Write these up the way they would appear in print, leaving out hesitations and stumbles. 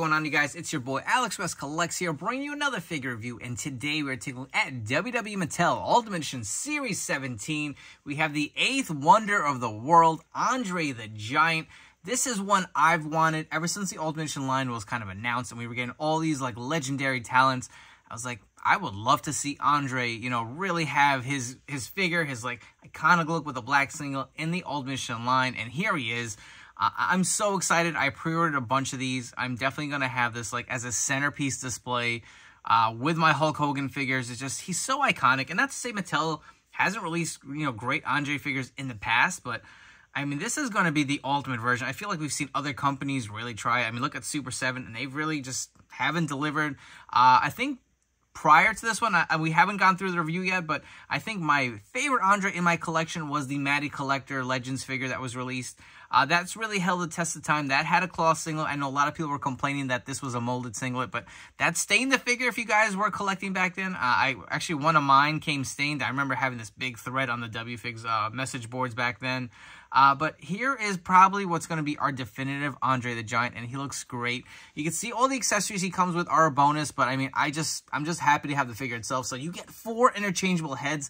going on, you guys? It's your boy Alex West Collects here, bringing you another figure review. And today we're taking a look at WWE Mattel Ultimate Edition Series 17. We have the 8th wonder of the world, Andre the Giant. This is one I've wanted ever since the Ultimate Edition line was kind of announced, and we were getting all these like legendary talents. I was like, I would love to see Andre, you know, really have his figure, his like iconic look with a black singlet in the Ultimate Edition line, and here he is. I'm so excited. I pre-ordered a bunch of these. I'm definitely going to have this like as a centerpiece display with my Hulk Hogan figures. It's just, he's so iconic. And not to say Mattel hasn't released, you know, great Andre figures in the past, but I mean, this is going to be the ultimate version. I feel like we've seen other companies really try. I mean, look at Super 7, and they really just haven't delivered. I think prior to this one, we haven't gone through the review yet, but I think my favorite Andre in my collection was the Matty Collector Legends figure that was released. That's really held the test of time. That had a cloth singlet. I know a lot of people were complaining that this was a molded singlet, but that stained the figure if you guys were collecting back then. Actually, one of mine came stained. I remember having this big thread on the WFIGS message boards back then. But here is probably what's going to be our definitive Andre the Giant, and he looks great. You can see all the accessories he comes with are a bonus, but I mean, I'm just happy to have the figure itself. So you get 4 interchangeable heads.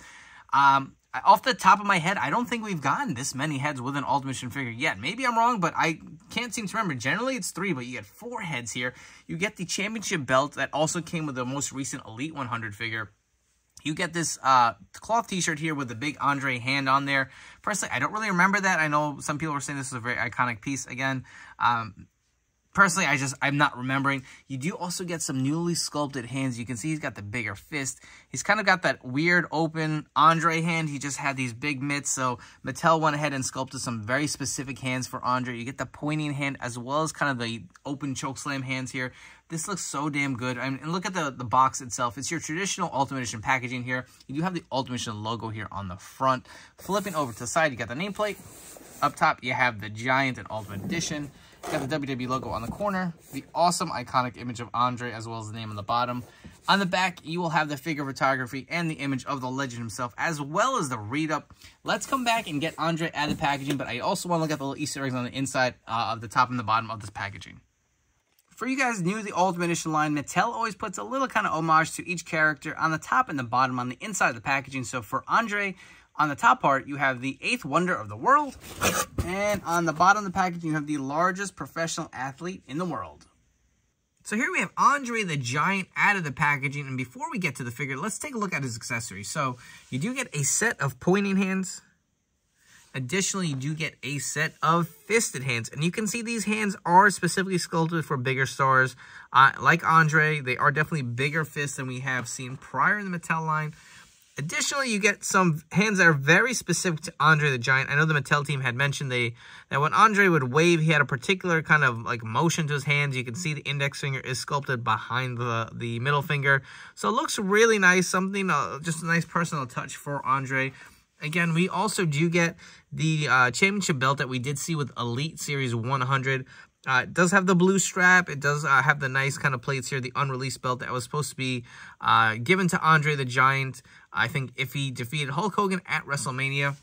Off the top of my head, I don't think we've gotten this many heads with an Ultimate Edition figure yet. Maybe I'm wrong, but I can't seem to remember. Generally, it's 3, but you get 4 heads here. You get the championship belt that also came with the most recent Elite 100 figure. You get this cloth t-shirt here with the big Andre hand on there. Personally, I don't really remember that. I know some people were saying this is a very iconic piece. Again, personally, I'm not remembering. You do also get some newly sculpted hands. You can see he's got the bigger fist. He's kind of got that weird open Andre hand. He just had these big mitts. So Mattel went ahead and sculpted some very specific hands for Andre. You get the pointing hand as well as kind of the open chokeslam hands here. This looks so damn good. I mean, and look at the box itself. It's your traditional Ultimate Edition packaging here. You do have the Ultimate Edition logo here on the front. Flipping over to the side, you got the nameplate. Up top, you have the Giant and Ultimate Edition. You got the WWE logo on the corner, the awesome iconic image of Andre, as well as the name on the bottom. On the back, you will have the figure photography and the image of the legend himself, as well as the read-up. Let's come back and get Andre out of the packaging, but I also want to look at the little Easter eggs on the inside of the top and the bottom of this packaging. For you guys new to the Ultimate Edition line, Mattel always puts a little kind of homage to each character on the top and the bottom on the inside of the packaging. So for Andre, on the top part, you have the 8th wonder of the world. And on the bottom of the packaging, you have the largest professional athlete in the world. So here we have Andre the Giant out of the packaging. And before we get to the figure, let's take a look at his accessories. So you do get a set of pointing hands. Additionally, you do get a set of fisted hands. And you can see these hands are specifically sculpted for bigger stars. Like Andre, they are definitely bigger fists than we have seen prior in the Mattel line. Additionally, you get some hands that are very specific to Andre the Giant. I know the Mattel team had mentioned that when Andre would wave, he had a particular kind of like motion to his hands. You can see the index finger is sculpted behind the middle finger. So it looks really nice, something, just a nice personal touch for Andre. Again, we also do get the championship belt that we did see with Elite Series 100. It does have the blue strap. It does have the nice kind of plates here, the unreleased belt that was supposed to be given to Andre the Giant, I think, if he defeated Hulk Hogan at WrestleMania.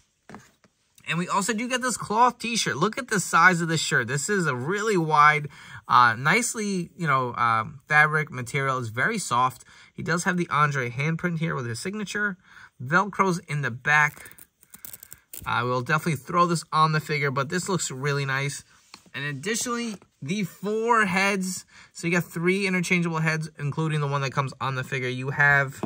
And we also do get this cloth t-shirt. Look at the size of this shirt. This is a really wide, nicely, you know, fabric material. It's very soft. He does have the Andre handprint here with his signature. Velcro's in the back. I will definitely throw this on the figure, but this looks really nice. And additionally, the 4 heads. So you got 3 interchangeable heads, including the one that comes on the figure. You have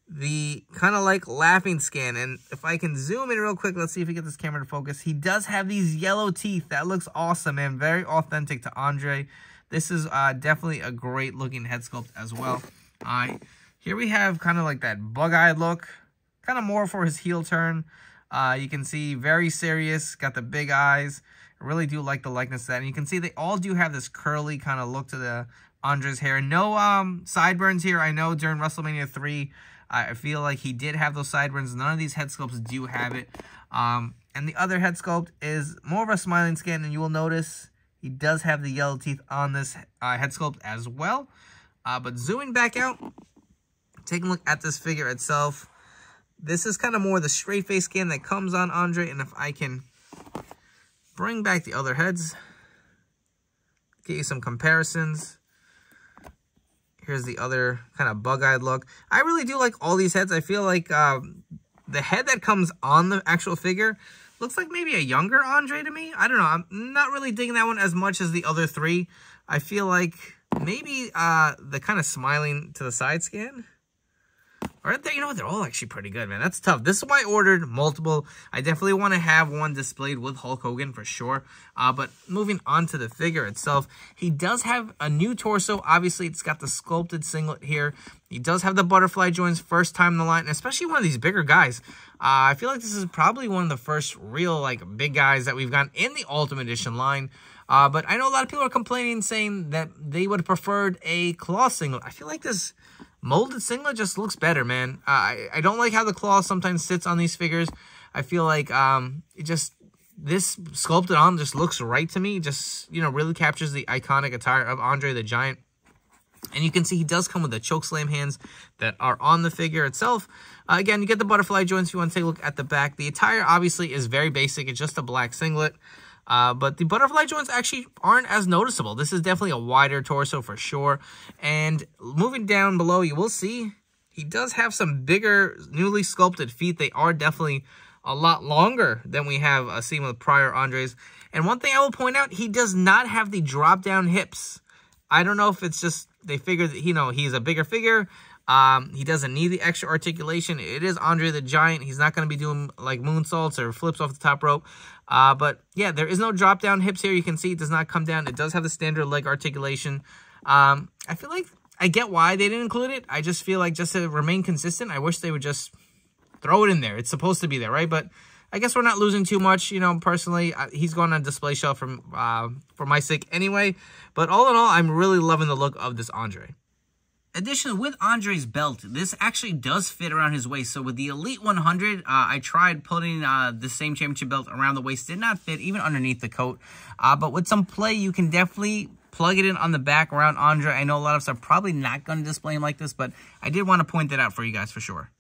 the kind of like laughing skin. And if I can zoom in real quick, let's see if we get this camera to focus. He does have these yellow teeth. That looks awesome and very authentic to Andre. This is definitely a great looking head sculpt as well. Here we have kind of like that bug-eyed look, kind of more for his heel turn. You can see very serious, got the big eyes. I really do like the likeness of that. And you can see they all do have this curly kind of look to the Andre's hair. No sideburns here. I know during WrestleMania 3, I feel like he did have those sideburns. None of these head sculpts do have it. And the other head sculpt is more of a smiling skin, and you will notice he does have the yellow teeth on this head sculpt as well. But zooming back out, taking a look at this figure itself, this is kind of more the straight face skin that comes on Andre. And if I can bring back the other heads, get you some comparisons. Here's the other kind of bug-eyed look. I really do like all these heads. I feel like the head that comes on the actual figure looks like maybe a younger Andre to me. I don't know. I'm not really digging that one as much as the other three. I feel like maybe the kind of smiling to the side scan. Or, you know what? They're all actually pretty good, man. That's tough. This is why I ordered multiple. I definitely want to have one displayed with Hulk Hogan for sure. But moving on to the figure itself, he does have a new torso. Obviously, it's got the sculpted singlet here. He does have the butterfly joints, first time in the line, and especially one of these bigger guys. I feel like this is probably one of the first real, like, big guys that we've gotten in the Ultimate Edition line. But I know a lot of people are complaining, saying that they would have preferred a claw singlet. I feel like this molded singlet just looks better, man. I don't like how the claw sometimes sits on these figures. I feel like this sculpted on just looks right to me. Just, you know, really captures the iconic attire of Andre the Giant. And you can see he does come with the chokeslam hands that are on the figure itself. Again, you get the butterfly joints if you want to take a look at the back. The attire obviously is very basic. It's just a black singlet. But the butterfly joints actually aren't as noticeable. This is definitely a wider torso for sure. And moving down below, you will see he does have some bigger, newly sculpted feet. They are definitely a lot longer than we have seen with prior Andres. And one thing I will point out, he does not have the drop-down hips. I don't know if it's just they figured that, you know, he's a bigger figure. He doesn't need the extra articulation. It is Andre the Giant. He's not going to be doing like moonsaults or flips off the top rope. But yeah, there is no drop down hips here. You can see it does not come down. It does have the standard leg articulation. I feel like I get why they didn't include it. I just feel like just to remain consistent, I wish they would just throw it in there. It's supposed to be there, right? But I guess we're not losing too much, you know, personally. He's going on display shelf for my sake anyway. But all in all, I'm really loving the look of this Andre. Additionally, with Andre's belt, this actually does fit around his waist. So with the Elite 100, I tried putting the same championship belt around the waist. Did not fit, even underneath the coat. But with some play, you can definitely plug it in on the back around Andre. I know a lot of us are probably not going to display him like this, but I did want to point that out for you guys for sure.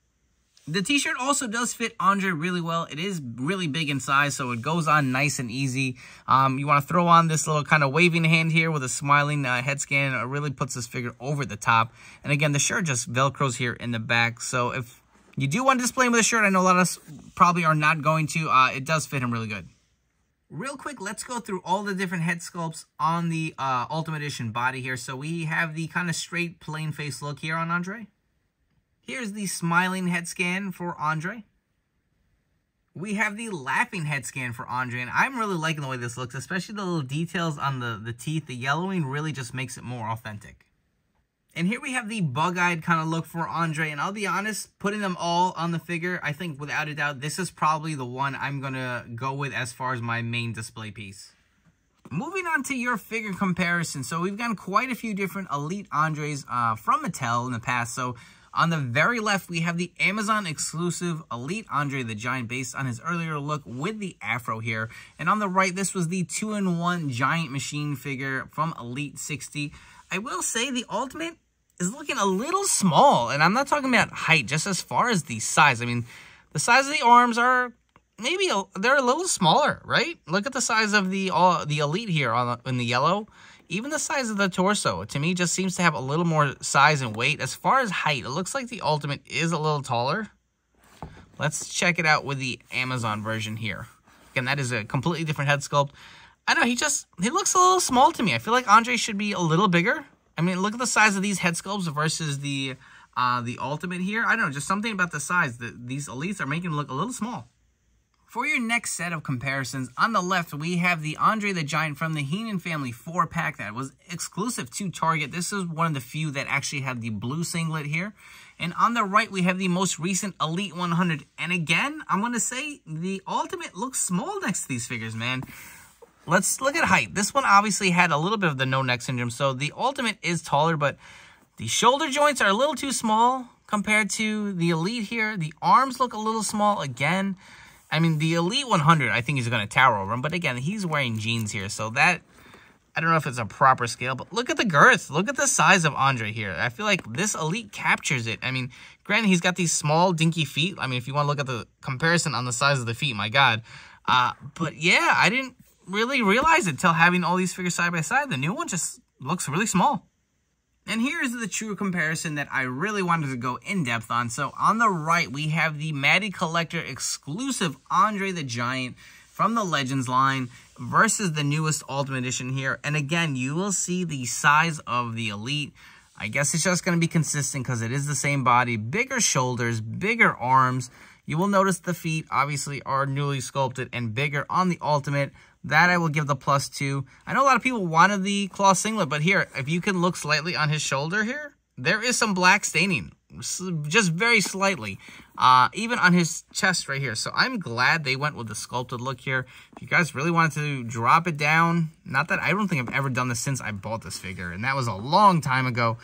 The t-shirt also does fit Andre really well. It is really big in size, so it goes on nice and easy. You want to throw on this little kind of waving hand here with a smiling head scan. It really puts this figure over the top. And again, the shirt just Velcros here in the back. So if you do want to display him with a shirt, I know a lot of us probably are not going to. It does fit him really good. Real quick, let's go through all the different head sculpts on the Ultimate Edition body here. So we have the kind of straight, plain face look here on Andre. Here's the smiling head scan for Andre. We have the laughing head scan for Andre, and I'm really liking the way this looks, especially the little details on the teeth. The yellowing really just makes it more authentic. And here we have the bug-eyed kind of look for Andre, and I'll be honest, putting them all on the figure, I think without a doubt, this is probably the one I'm going to go with as far as my main display piece. Moving on to your figure comparison. So we've gotten quite a few different Elite Andres from Mattel in the past. So on the very left, we have the Amazon exclusive Elite Andre the Giant based on his earlier look with the afro here. And on the right, this was the 2-in-1 Giant Machine figure from Elite 60. I will say the Ultimate is looking a little small, and I'm not talking about height, just as far as the size. I mean, the size of the arms are maybe they're a little smaller, right? Look at the size of the Elite here in the yellow. Even the size of the torso, to me, just seems to have a little more size and weight. As far as height, it looks like the Ultimate is a little taller. Let's check it out with the Amazon version here. Again, that is a completely different head sculpt. I know, he looks a little small to me. I feel like Andre should be a little bigger. I mean, look at the size of these head sculpts versus the Ultimate here. I don't know, just something about the size. These Elites are making him look a little small. For your next set of comparisons, on the left, we have the Andre the Giant from the Heenan Family 4-pack that was exclusive to Target. This is one of the few that actually had the blue singlet here. And on the right, we have the most recent Elite 100. And again, I'm going to say the Ultimate looks small next to these figures, man. Let's look at height. This one obviously had a little bit of the no-neck syndrome, so the Ultimate is taller, but the shoulder joints are a little too small compared to the Elite here. The arms look a little small again. I mean, the Elite 100, I think he's going to tower over him. But again, he's wearing jeans here. So that, I don't know if it's a proper scale. But look at the girth. Look at the size of Andre here. I feel like this Elite captures it. I mean, granted, he's got these small, dinky feet. I mean, if you want to look at the comparison on the size of the feet, my God. But yeah, I didn't really realize it till having all these figures side by side. The new one just looks really small. And here's the true comparison that I really wanted to go in depth on. So on the right, we have the Matty Collector exclusive Andre the Giant from the Legends line versus the newest Ultimate Edition here. And again, you will see the size of the Elite. I guess it's just going to be consistent because it is the same body. Bigger shoulders, bigger arms. You will notice the feet obviously are newly sculpted and bigger on the Ultimate. That I will give the +2. I know a lot of people wanted the cloth singlet, but here, if you can look slightly on his shoulder here, there is some black staining, just very slightly, even on his chest right here. So I'm glad they went with the sculpted look here. If you guys really wanted to drop it down, not that I don't think I've ever done this since I bought this figure, and that was a long time ago.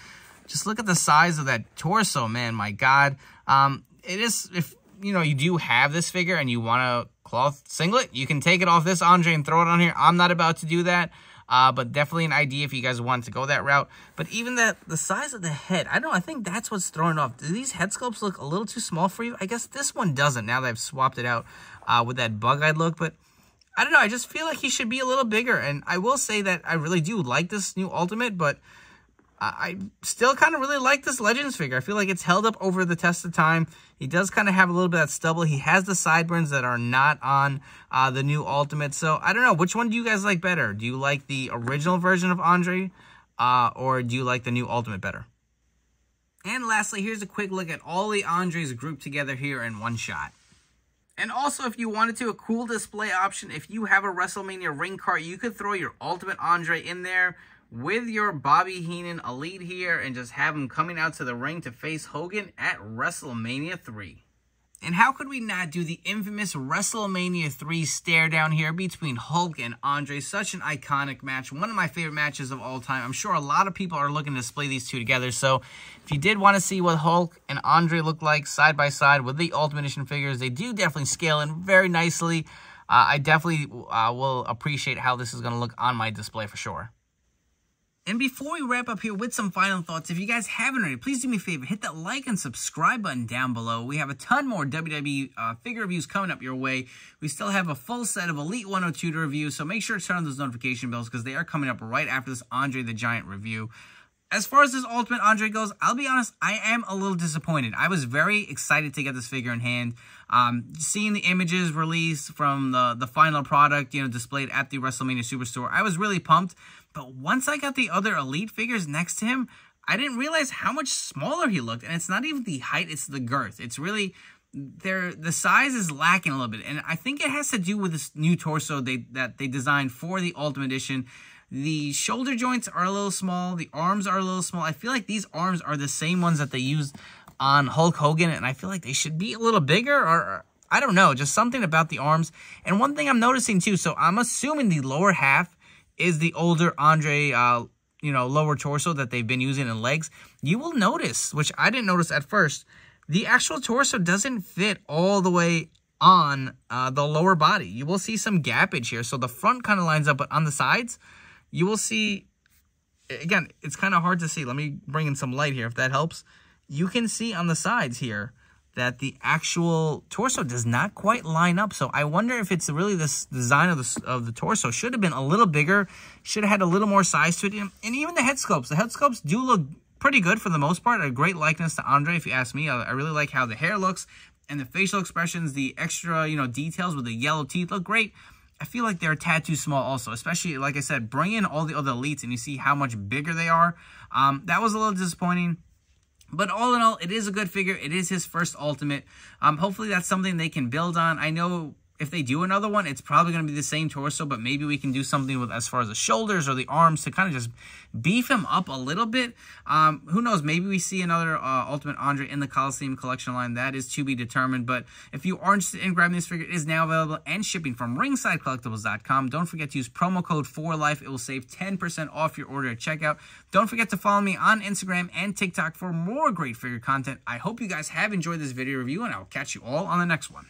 Just look at the size of that torso, man, my God. It is, if you know, you do have this figure and you want a cloth singlet, you can take it off this Andre and throw it on here. I'm not about to do that, but definitely an idea if you guys want to go that route. But even the size of the head, I don't know, I think that's what's throwing off. Do these head sculpts look a little too small for you? I guess this one doesn't, now that I've swapped it out with that bug-eyed look. But I don't know, I just feel like he should be a little bigger. And I will say that I really do like this new Ultimate, but I still kind of really like this Legends figure. I feel like it's held up over the test of time. He does kind of have a little bit of that stubble. He has the sideburns that are not on the new Ultimate. So, I don't know. Which one do you guys like better? Do you like the original version of Andre? Or do you like the new Ultimate better? And lastly, here's a quick look at all the Andres grouped together here in one shot. And also, if you wanted to, a cool display option. If you have a WrestleMania ring cart, you could throw your Ultimate Andre in there with your Bobby Heenan Elite here and just have him coming out to the ring to face Hogan at WrestleMania 3. And how could we not do the infamous WrestleMania 3 stare down here between Hulk and Andre? Such an iconic match. One of my favorite matches of all time. I'm sure a lot of people are looking to display these two together. So if you did want to see what Hulk and Andre look like side by side with the Ultimate Edition figures, they do definitely scale in very nicely. I definitely will appreciate how this is going to look on my display for sure. And before we wrap up here with some final thoughts, if you guys haven't already, please do me a favor, hit that like and subscribe button down below. We have a ton more WWE figure reviews coming up your way. We still have a full set of Elite 102 to review, so make sure to turn on those notification bells because they are coming up right after this Andre the Giant review. As far as this Ultimate Andre goes, I'll be honest, I am a little disappointed. I was very excited to get this figure in hand. Seeing the images released from the final product, displayed at the WrestleMania Superstore, I was really pumped. But once I got the other Elite figures next to him, I didn't realize how much smaller he looked. And it's not even the height, it's the girth. It's really, the size is lacking a little bit. And I think it has to do with this new torso that they designed for the Ultimate Edition. The shoulder joints are a little small. The arms are a little small. I feel like these arms are the same ones that they used on Hulk Hogan. And I feel like they should be a little bigger, or I don't know, just something about the arms. And one thing I'm noticing too, so I'm assuming the lower half is the older Andre, lower torso that they've been using in legs. You will notice, which I didn't notice at first, the actual torso doesn't fit all the way on the lower body. You will see some gappage here. So the front kind of lines up, but on the sides, you will see, again, it's kind of hard to see. Let me bring in some light here if that helps. You can see on the sides here that the actual torso does not quite line up. So I wonder if it's really this design of the torso should have been a little bigger, should have had a little more size to it. And even the head sculpts. The head sculpts do look pretty good for the most part. A great likeness to Andre, if you ask me. I really like how the hair looks and the facial expressions, the extra, details with the yellow teeth look great. I feel like they're a tad too small also, especially, like I said, bring in all the other Elites and you see how much bigger they are. That was a little disappointing. But all in all, it is a good figure. It is his first Ultimate. Hopefully that's something they can build on. I know if they do another one, it's probably going to be the same torso, but maybe we can do something with as far as the shoulders or the arms to kind of just beef him up a little bit. Who knows? Maybe we see another Ultimate Andre in the Coliseum collection line. That is to be determined. But if you are interested in grabbing this figure, it is now available and shipping from ringsidecollectibles.com. Don't forget to use promo code 4LIFE. It will save 10% off your order at checkout. Don't forget to follow me on Instagram and TikTok for more great figure content. I hope you guys have enjoyed this video review, and I will catch you all on the next one.